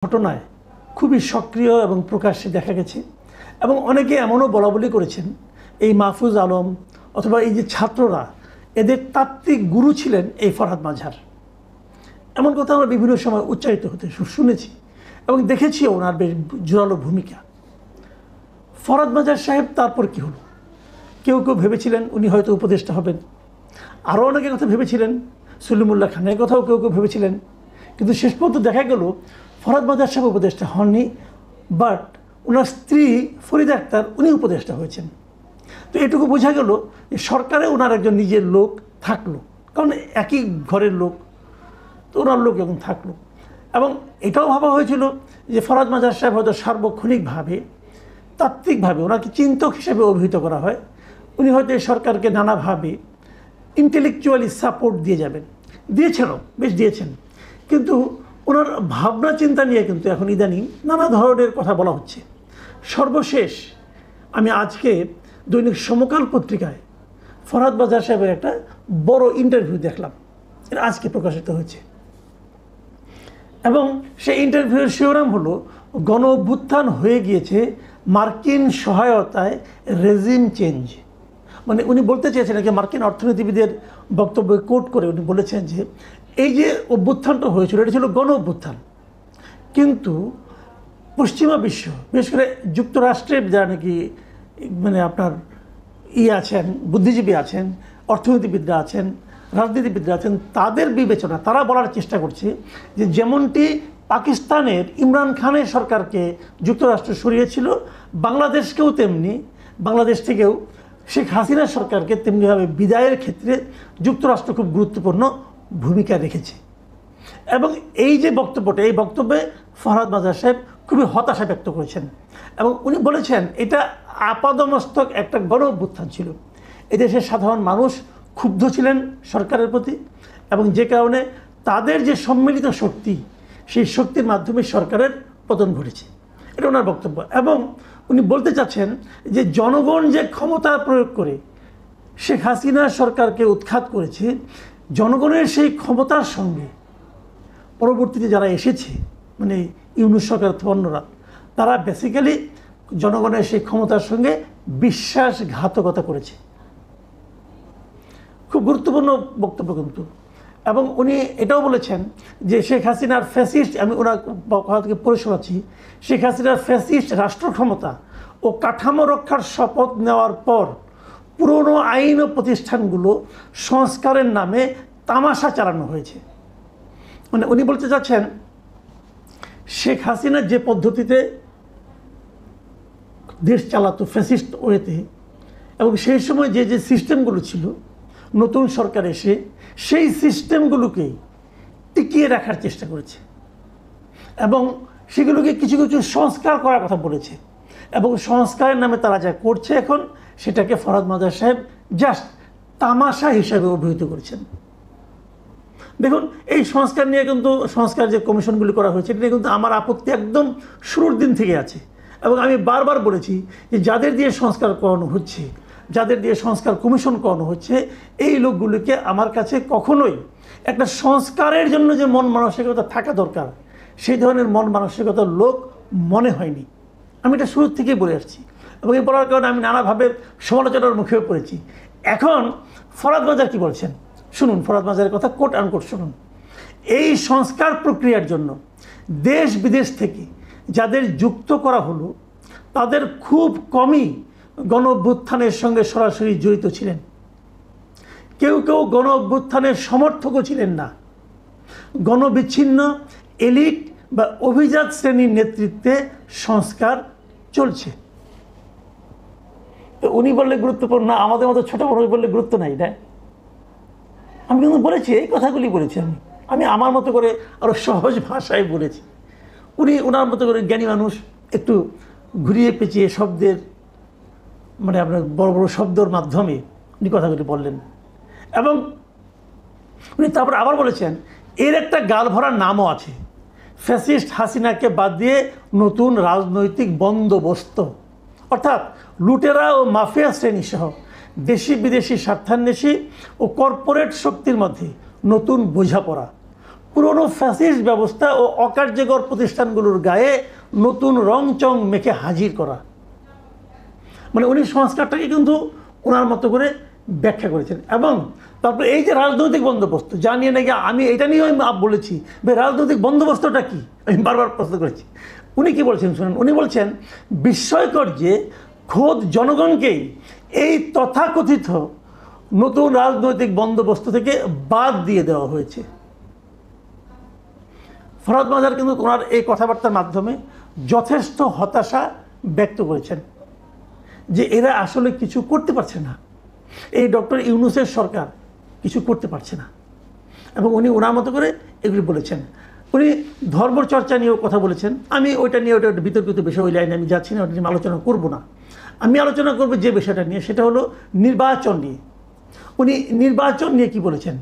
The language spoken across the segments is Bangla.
ঘটনায় খুবই সক্রিয় এবং প্রকাশ্যে দেখা গেছে এবং অনেকে এমনও বলাবলি করেছেন এই মাহফুজ আলম অথবা এই যে ছাত্ররা এদের তাত্ত্বিক গুরু ছিলেন এই ফরহাদ মাঝার। এমন কথা আমরা বিভিন্ন সময় উচ্চারিত হতে শুনেছি এবং দেখেছি ওনার বেশ জোরালো ভূমিকা। ফরহাদ মাঝার সাহেব তারপর কি হলো? কেউ কেউ ভেবেছিলেন উনি হয়তো উপদেষ্টা হবেন, আরও অনেকের কথা ভেবেছিলেন, সলিমুল্লাহ খানের কথাও কেউ কেউ ভেবেছিলেন, কিন্তু শেষ পর্যন্ত দেখা গেল ফরহাদ মাঝার সাহেব উপদেষ্টা হননি, বাট ওনার স্ত্রী ফরিদা আক্তার উনি উপদেষ্টা হয়েছেন। তো এটুকু বোঝা গেল যে সরকারে ওনার একজন নিজের লোক থাকলো, কারণ একই ঘরের লোক, তো ওনার লোক যখন থাকলো। এবং এটাও ভাবা হয়েছিল যে ফরহাদ মাঝার সাহেব হয়তো সার্বক্ষণিকভাবে তাত্ত্বিকভাবে ওনাকে চিন্তক হিসেবে অভিহিত করা হয়, উনি হয়তো এই সরকারকে নানাভাবে ইন্টেলেকচুয়ালি সাপোর্ট দিয়ে যাবেন, দিয়েছেনও, বেশ দিয়েছেন। কিন্তু ওনার ভাবনা চিন্তা নিয়ে কিন্তু এখন ইদানিং নানা ধরনের কথা বলা হচ্ছে। সর্বশেষ আমি আজকে দৈনিক সমকাল পত্রিকায় ফরহাদ মাঝার সাহেবের একটা বড় ইন্টারভিউ দেখলাম, এটা আজকে প্রকাশিত হয়েছে এবং সেই ইন্টারভিউয়ের শিরোনাম হলো গণ অভ্যুত্থান হয়ে গিয়েছে মার্কিন সহায়তায় রেজিম চেঞ্জ। মানে উনি বলতে চেয়েছেন নাকি মার্কিন অর্থনীতিবিদের বক্তব্য কোট করে উনি বলেছেন যে এই যে অভ্যুত্থানটা হয়েছিল এটা ছিল গণ অভ্যুত্থান, কিন্তু পশ্চিমা বিশ্ব বিশেষ করে যুক্তরাষ্ট্রের যারা নাকি মানে আপনার আছেন, বুদ্ধিজীবী আছেন, অর্থনীতিবিদরা আছেন, রাজনীতিবিদরা আছেন, তাদের বিবেচনা তারা বলার চেষ্টা করছে যে যেমনটি পাকিস্তানের ইমরান খানের সরকারকে যুক্তরাষ্ট্র সরিয়েছিল, বাংলাদেশকেও তেমনি, বাংলাদেশ থেকেও শেখ হাসিনার সরকারকে তেমনিভাবে বিদায়ের ক্ষেত্রে যুক্তরাষ্ট্র খুব গুরুত্বপূর্ণ ভূমিকা রেখেছে। এবং এই যে বক্তব্যটা, এই বক্তব্যে ফরহাদ মাঝার সাহেব খুবই হতাশা ব্যক্ত করেছেন এবং উনি বলেছেন এটা আপাদমস্তক একটা গণ অভ্যুত্থান ছিল, এদেশের সাধারণ মানুষ ক্ষুব্ধ ছিলেন সরকারের প্রতি এবং যে কারণে তাদের যে সম্মিলিত শক্তি, সেই শক্তির মাধ্যমে সরকারের পতন ঘটেছে, এটা ওনার বক্তব্য। এবং উনি বলতে চাচ্ছেন যে জনগণ যে ক্ষমতা প্রয়োগ করে শেখ হাসিনা সরকারকে উৎখাত করেছে, জনগণের সেই ক্ষমতার সঙ্গে পরবর্তীতে যারা এসেছে মানে ইউনূস সরকার অন্যরা, তারা বেসিক্যালি জনগণের সেই ক্ষমতার সঙ্গে বিশ্বাসঘাতকতা করেছে। খুব গুরুত্বপূর্ণ বক্তব্য কিন্তু। এবং উনি এটাও বলেছেন যে শেখ হাসিনার ফ্যাসিস্ট, আমি ওনার কথা থেকে পড়ে শোনাচ্ছি, শেখ হাসিনার ফ্যাসিস্ট রাষ্ট্র ক্ষমতা ও কাঠামো রক্ষার শপথ নেওয়ার পর পুরনো আইন ও প্রতিষ্ঠানগুলো সংস্কারের নামে তামাশা চালানো হয়েছে। মানে উনি বলতে চাচ্ছেন শেখ হাসিনা যে পদ্ধতিতে দেশ চালাতো ফ্যাসিস্ট ওয়েতে, এবং সেই সময় যে যে সিস্টেমগুলো ছিল, নতুন সরকার এসে সেই সিস্টেমগুলোকেই টিকিয়ে রাখার চেষ্টা করেছে এবং সেগুলোকে কিছু কিছু সংস্কার করার কথা বলেছে। এবং সংস্কারের নামে তারা যা করছে এখন, সেটাকে ফরহাদ মাঝার সাহেব জাস্ট তামাশা হিসাবে অভিহিত করেছেন। দেখুন, এই সংস্কার নিয়ে কিন্তু সংস্কার যে কমিশনগুলি করা হয়েছে এটা নিয়ে কিন্তু আমার আপত্তি একদম শুরুর দিন থেকে আছে এবং আমি বারবার বলেছি যে যাদের দিয়ে সংস্কার করানো হচ্ছে, যাদের দিয়ে সংস্কার কমিশন করানো হচ্ছে, এই লোকগুলিকে আমার কাছে কখনোই একটা সংস্কারের জন্য যে মন মানসিকতা থাকা দরকার সেই ধরনের মন মানসিকতার লোক মনে হয়নি। আমি এটা শুরুর থেকেই বলে আসছি এবং এই বলার কারণে আমি নানাভাবে সমালোচনার মুখেও পড়েছি। এখন ফরহাদ মাঝার কি বলছেন শুনুন, ফরহাদ মাঝারের কথা কোট আনকোট শুনুন। এই সংস্কার প্রক্রিয়ার জন্য দেশ বিদেশ থেকে যাদের যুক্ত করা হলো তাদের খুব কমই গণ অভ্যুত্থানের সঙ্গে সরাসরি জড়িত ছিলেন, কেউ কেউ গণ অভ্যুত্থানের সমর্থকও ছিলেন না। গণবিচ্ছিন্ন এলিট বা অভিজাত শ্রেণীর নেতৃত্বে সংস্কার চলছে। তো উনি বললে গুরুত্বপূর্ণ, আমাদের মতো ছোট বড় বললে গুরুত্ব নাই, না? আমি কিন্তু বলেছি, এই কথাগুলি বলেছি আমি আমার মতো করে আরও সহজ ভাষায় বলেছি। উনি ওনার মতো করে জ্ঞানী মানুষ, একটু ঘুরিয়ে পেঁচিয়ে শব্দের মানে আপনার বড় বড় শব্দর মাধ্যমে উনি কথাগুলি বললেন এবং উনি তারপর আবার বলেছেন এর একটা গাল ভরার নামও আছে, ফ্যাসিস্ট হাসিনাকে বাদ দিয়ে নতুন রাজনৈতিক বন্দোবস্ত, অর্থাৎ লুটেরা ও মাফিয়া শ্রেণী সহ দেশি বিদেশি স্বার্থান্বেষী ও কর্পোরেট শক্তির মধ্যে নতুন বোঝাপড়া, পুরনো ফ্যাসিস্ট ব্যবস্থা ও অকার্যকর প্রতিষ্ঠানগুলোর গায়ে নতুন রং চং মেখে হাজির করা। মানে উনি সংস্কারটাকে কিন্তু ওনার মতো করে ব্যাখ্যা করেছেন। এবং তারপরে এই যে রাজনৈতিক বন্দোবস্ত জানিয়ে নাকি আমি এটা নিয়েও বলেছি, রাজনৈতিক বন্দোবস্তটা কি আমি বারবার প্রশ্ন করেছি। উনি কি বলছেন শুনুন, উনি বলছেন বিস্ময়কর যে খোদ জনগণকেই এই তথাকথিত নতুন রাজনৈতিক বন্দোবস্ত থেকে বাদ দিয়ে দেওয়া হয়েছে। ফরহাদ মাজার কিন্তু ওনার এই কথাবার্তার মাধ্যমে যথেষ্ট হতাশা ব্যক্ত করেছেন যে এরা আসলে কিছু করতে পারছে না, এই ডক্টর ইউনূসের সরকার কিছু করতে পারছে না। এবং উনি ওনার মতো করে এগুলি বলেছেন। উনি ধর্মচর্চা নিয়েও কথা বলেছেন। আমি ওইটা নিয়ে ওটা বিতর্কিত বিষয়, ওই লাইনে আমি যাচ্ছি না, ওটা নিয়ে আলোচনা করব না। আমি আলোচনা করব যে বিষয়টা নিয়ে, সেটা হলো নির্বাচন নিয়ে। উনি নির্বাচন নিয়ে কি বলেছেন,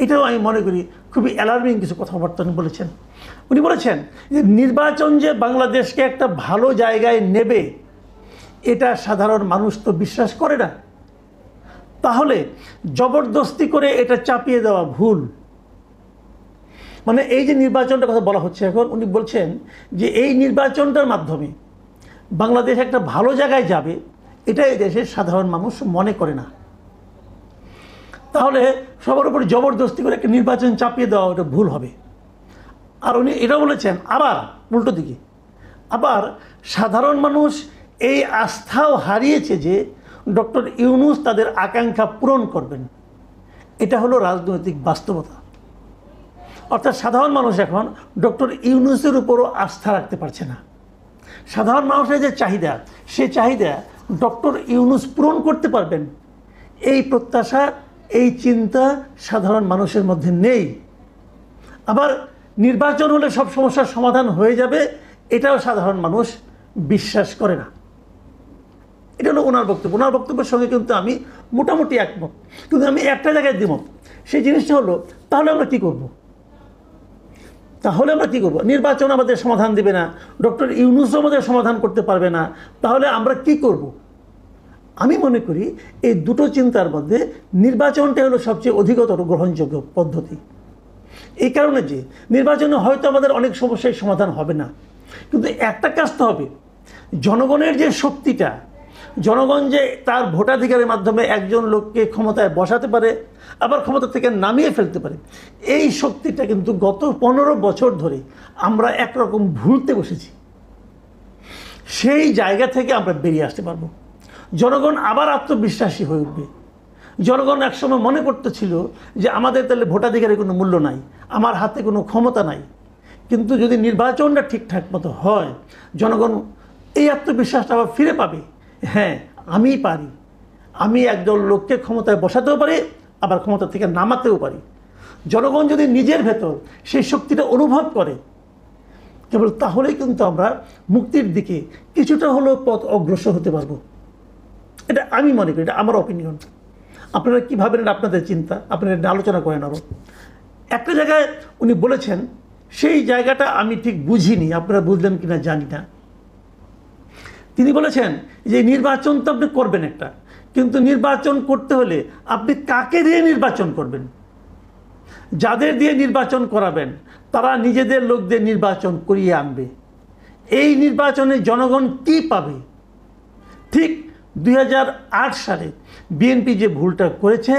এটাও আমি মনে করি খুবই অ্যালার্মিং কিছু কথাবার্তা উনি বলেছেন। উনি বলেছেন যে নির্বাচন যে বাংলাদেশকে একটা ভালো জায়গায় নেবে এটা সাধারণ মানুষ তো বিশ্বাস করে না, তাহলে জবরদস্তি করে এটা চাপিয়ে দেওয়া ভুল। মানে এই যে নির্বাচনটার কথা বলা হচ্ছে এখন, উনি বলছেন যে এই নির্বাচনটার মাধ্যমে বাংলাদেশ একটা ভালো জায়গায় যাবে এটা এই দেশের সাধারণ মানুষ মনে করে না। তাহলে সবার উপর জবরদস্তি করে একটা নির্বাচন চাপিয়ে দেওয়া ওটা ভুল হবে। আর উনি এটা বলেছেন আবার উল্টো দিকে, আবার সাধারণ মানুষ এই আস্থাও হারিয়েছে যে ডক্টর ইউনূস তাদের আকাঙ্ক্ষা পূরণ করবেন। এটা হলো রাজনৈতিক বাস্তবতা। অর্থাৎ সাধারণ মানুষ এখন ডক্টর ইউনূসের উপরও আস্থা রাখতে পারছে না। সাধারণ মানুষের যে চাহিদা, সে চাহিদা ডক্টর ইউনূস পূরণ করতে পারবেন এই প্রত্যাশা, এই চিন্তা সাধারণ মানুষের মধ্যে নেই। আবার নির্বাচন হলে সব সমস্যার সমাধান হয়ে যাবে এটাও সাধারণ মানুষ বিশ্বাস করে না। এটা হলো ওনার বক্তব্য। ওনার বক্তব্যের সঙ্গে কিন্তু আমি মোটামুটি একমত, কিন্তু আমি একটা জায়গায় দ্বিমত। সেই জিনিসটা হলো তাহলে আমরা কী করব? নির্বাচন আমাদের সমাধান দেবে না, ডক্টর ইউনূসও আমাদের সমাধান করতে পারবে না, তাহলে আমরা কি করব? আমি মনে করি এই দুটো চিন্তার মধ্যে নির্বাচনটা হলো সবচেয়ে অধিকতর গ্রহণযোগ্য পদ্ধতি। এই কারণে যে নির্বাচনে হয়তো আমাদের অনেক সমস্যার সমাধান হবে না, কিন্তু একটা কাজ তো হবে, জনগণের যে শক্তিটা, জনগণ যে তার ভোটাধিকারের মাধ্যমে একজন লোককে ক্ষমতায় বসাতে পারে আবার ক্ষমতা থেকে নামিয়ে ফেলতে পারে, এই শক্তিটা কিন্তু গত 15 বছর ধরে আমরা একরকম ভুলতে বসেছি। সেই জায়গা থেকে আমরা বেরিয়ে আসতে পারবো। জনগণ আবার আত্মবিশ্বাসী হয়ে উঠবে। জনগণ একসময় মনে করতেছিল যে আমাদের তাহলে ভোটাধিকারের কোনো মূল্য নাই, আমার হাতে কোনো ক্ষমতা নাই। কিন্তু যদি নির্বাচনটা ঠিকঠাক মতো হয়, জনগণ এই আত্মবিশ্বাসটা আবার ফিরে পাবে। হ্যাঁ, আমি পারি, আমি একদল লোককে ক্ষমতায় বসাতেও পারি, আবার ক্ষমতা থেকে নামাতেও পারি। জনগণ যদি নিজের ভেতর সেই শক্তিটা অনুভব করে, কেবল তাহলেই কিন্তু আমরা মুক্তির দিকে কিছুটা হলেও পথ অগ্রসর হতে পারবো। এটা আমি মনে করি, এটা আমার অপিনিয়ন। আপনারা কী ভাবেন, আপনাদের চিন্তা, আপনারা এটা আলোচনা করেন। আরও একটা জায়গায় উনি বলেছেন, সেই জায়গাটা আমি ঠিক বুঝিনি, আপনারা বুঝলেন কিনা জানি না। তিনি বলেছেন যে নির্বাচন তো আপনি করবেন একটা, কিন্তু নির্বাচন করতে হলে আপনি কাকে দিয়ে নির্বাচন করবেন? যাদের দিয়ে নির্বাচন করাবেন তারা নিজেদের লোকদের নির্বাচন করিয়ে আনবে। এই নির্বাচনে জনগণ কি পাবে? ঠিক 2008 সালে বিএনপি যে ভুলটা করেছে,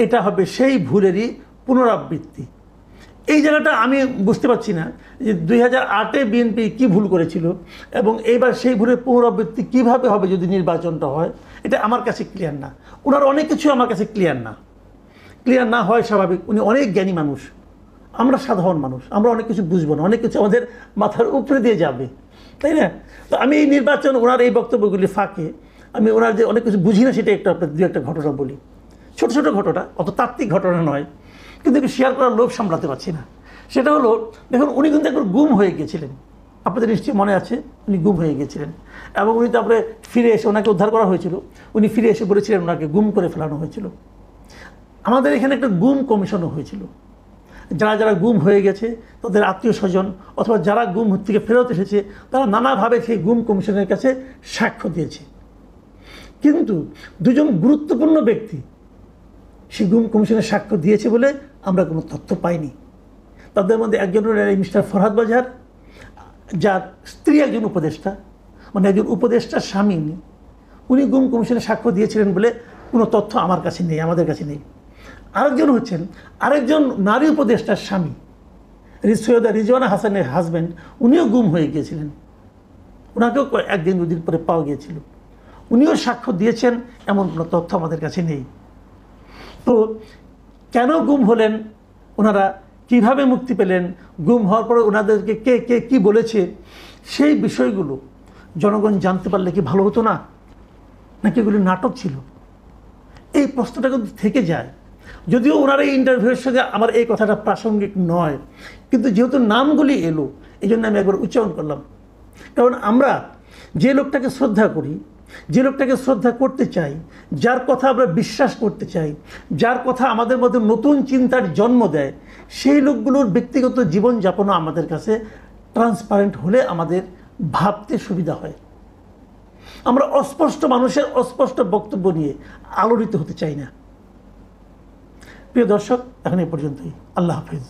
এটা হবে সেই ভুলেরই পুনরাবৃত্তি। এই জায়গাটা আমি বুঝতে পারছি না যে 2008-এ বিএনপি কী ভুল করেছিল এবং এইবার সেই ভুলের পুনরাবৃত্তি কীভাবে হবে যদি নির্বাচনটা হয়, এটা আমার কাছে ক্লিয়ার না। ওনার অনেক কিছু আমার কাছে ক্লিয়ার না হয় স্বাভাবিক। উনি অনেক জ্ঞানী মানুষ, আমরা সাধারণ মানুষ, আমরা অনেক কিছু বুঝবো না, অনেক কিছু আমাদের মাথার উপরে দিয়ে যাবে, তাই না? তো আমি এই নির্বাচন, ওনার এই বক্তব্যগুলি ফাঁকে আমি ওনার যে অনেক কিছু বুঝি না, সেটা একটু আপনার দু একটা ঘটনা বলি। ছোট ছোট ঘটনা, অত তাত্ত্বিক ঘটনা নয়, কিন্তু শেয়ার করার লোভ সামলাতে পারছি না। সেটা হলো, দেখুন উনি কিন্তু একবার গুম হয়ে গিয়েছিলেন, আপনাদের নিশ্চয়ই মনে আছে, উনি গুম হয়ে গিয়েছিলেন এবং উনি তারপরে ফিরে এসে, ওনাকে উদ্ধার করা হয়েছিল, উনি ফিরে এসে বলেছিলেন ওনাকে গুম করে ফেলানো হয়েছিল। আমাদের এখানে একটা গুম কমিশনও হয়েছিল। যারা যারা গুম হয়ে গেছে তাদের আত্মীয় স্বজন অথবা যারা গুম থেকে ফেরত এসেছে, তারা নানাভাবে সেই গুম কমিশনের কাছে সাক্ষ্য দিয়েছে। কিন্তু দুজন গুরুত্বপূর্ণ ব্যক্তি সেই গুম কমিশনের সাক্ষ্য দিয়েছে বলে আমরা কোনো তথ্য পাইনি। তাদের মধ্যে একজন হলেন এই মিস্টার ফরহাদ বাজার, যার স্ত্রী একজন উপদেষ্টা, মানে একজন উপদেষ্টার স্বামী উনি গুম কমিশনে সাক্ষ্য দিয়েছিলেন বলে কোনো তথ্য আমার কাছে নেই, আমাদের কাছে নেই। আরেকজন হচ্ছেন আরেকজন নারী উপদেষ্টার স্বামী, সৈয়দা রিজওয়ানা হাসানের হাজব্যান্ড, উনিও গুম হয়ে গিয়েছিলেন, ওনাকেও একদিন দুদিন পরে পাওয়া গিয়েছিল, উনিও সাক্ষ্য দিয়েছেন, এমন কোনো তথ্য আমাদের কাছে নেই। তো কেন গুম হলেন, ওনারা কিভাবে মুক্তি পেলেন, গুম হওয়ার পরে ওনাদেরকে কে কে কী বলেছে, সেই বিষয়গুলো জনগণ জানতে পারলে কি ভালো হতো না, নাকি এগুলি নাটক ছিল? এই প্রশ্নটা কিন্তু থেকে যায়। যদিও ওনার এই ইন্টারভিউয়ের সঙ্গে আমার এই কথাটা প্রাসঙ্গিক নয়, কিন্তু যেহেতু নামগুলি এলো এই জন্য আমি একবার উচ্চারণ করলাম। কারণ আমরা যে লোকটাকে শ্রদ্ধা করি, যে লোকটাকে শ্রদ্ধা করতে চাই, যার কথা আমরা বিশ্বাস করতে চাই, যার কথা আমাদের মধ্যে নতুন চিন্তার জন্ম দেয়, সেই লোকগুলোর ব্যক্তিগত জীবনযাপনও আমাদের কাছে ট্রান্সপারেন্ট হলে আমাদের ভাবতে সুবিধা হয়। আমরা অস্পষ্ট মানুষের অস্পষ্ট বক্তব্য নিয়ে আলোড়িত হতে চাই না। প্রিয় দর্শক, এখন এই পর্যন্তই। আল্লাহ হাফিজ।